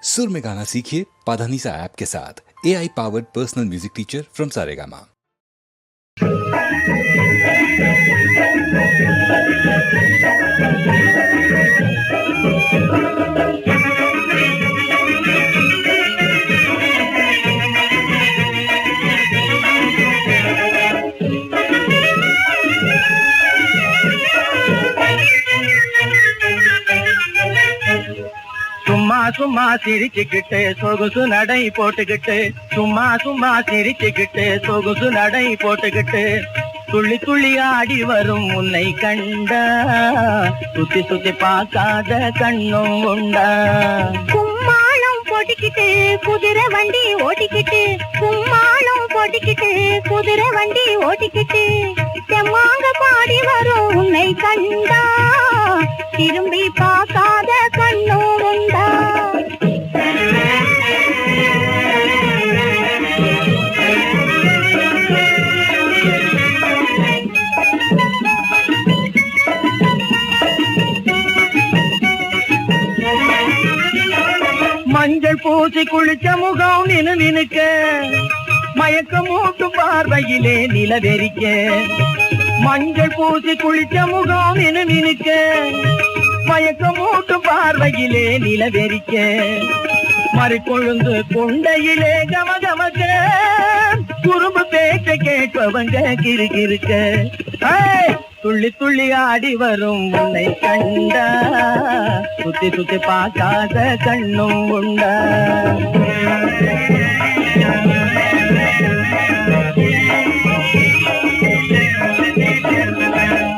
सुर में गाना सीखिए पाधानीसा ऐप के साथ। AI powered personal music teacher from Saregama. சும்மா சும்மா சிரிச்சுக்கிட்டு சொகுசு நடை போட்டுக்கிட்டு சும்மா சும்மா சிரிச்சுக்கிட்டு சொகுசு நடை போட்டுக்கிட்டு துள்ளி துள்ளி ஆடி வரும் உன்னை கண்டா சுத்தி சுத்தி பார்க்காத கண்ணும் உண்டா. கும்மாளம் போட்டுக்கிட்டு குதிரை வண்டி ஓட்டிக்கிட்டு கும்மாளம் போட்டுக்கிட்டு குதிரை வண்டி ஓட்டிக்கிட்டு செம்மாங்க பாடி வரும் உன்னை கண்டா திரும்பி பார்க்காத கண்ணும் உண்டா. மஞ்சள் பூசி குளிச்ச முகம் நினுக்க மயக்க மூட்டு பார்வையிலே நிலவெறிக்க. மஞ்சள் பூசி குளிச்ச முகம் நினுக்க மயக்க மூட்டு பார்வையிலே நிலவெறிக்க. மறுக்கொழுந்து கொண்டையிலே கமகமக்க குறும்பு பேச்ச கேட்பவங்க கிறுகிறுக்க. துள்ளி துள்ளி ஆடி வரும் உன்னை கண்டா சுத்தி சுத்தி பார்க்காத கண்ணும் உண்டா.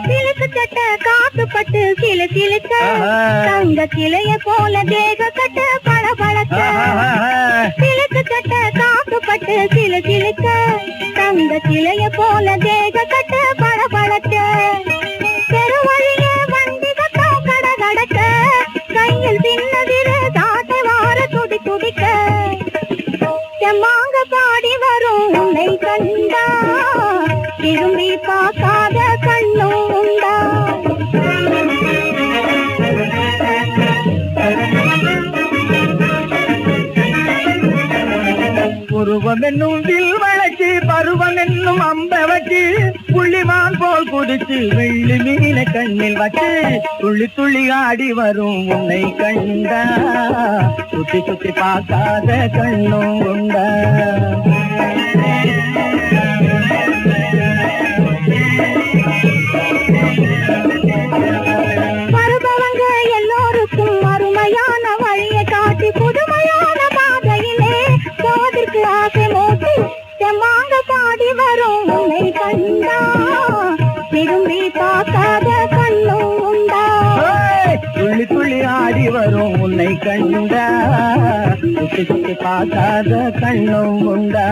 சிலுக்கு சட்ட காத்து பட்டு சிலு சிலுக்க தங்க சிலைய போல தேக கட்ட பழ பழக்க. சிலுக்கு சட்ட காத்து பட்டு சிலு சிலுக்க தங்க சிலைய போல தேக கட்ட பழ பழக்க. பெருவழியே வண்டி கட்டம் கட கடக்க கையில் சின்னதிரு தாட்டை வார துடி துடிக்க. செம்மாங்க பாடி வரும் உன்னை கண்டா திரும்பி பார்க்காத கண்ணும் உண்டா. உருவம் என்னும் வில் வளர்ச்சி பருவம் என்னும் அம்ப வச்சு புள்ளிமான் போல் குதிச்சு வெள்ளி மீன கண்ணில் வச்சு துள்ளி துள்ளி ஆடி வரும் உன்னை கண்டா சுத்தி சுத்தி பார்க்காத கண்ணும் உண்டா. வருபவங்க எல்லோருக்கும் அருமையான வழியை காட்டி புதுமையான பாதையிலே போதற்கு ஆசை மூட்டி செம்மாங்க பாடி வரும் உன்னை கண்டா திரும்பி பார்க்காத கண்ணும் உண்டா. துள்ளி துள்ளி ஆடி வரும் உன்னை கண்டா சுத்தி சுத்தி பார்க்காத கண்ணும் உண்டா.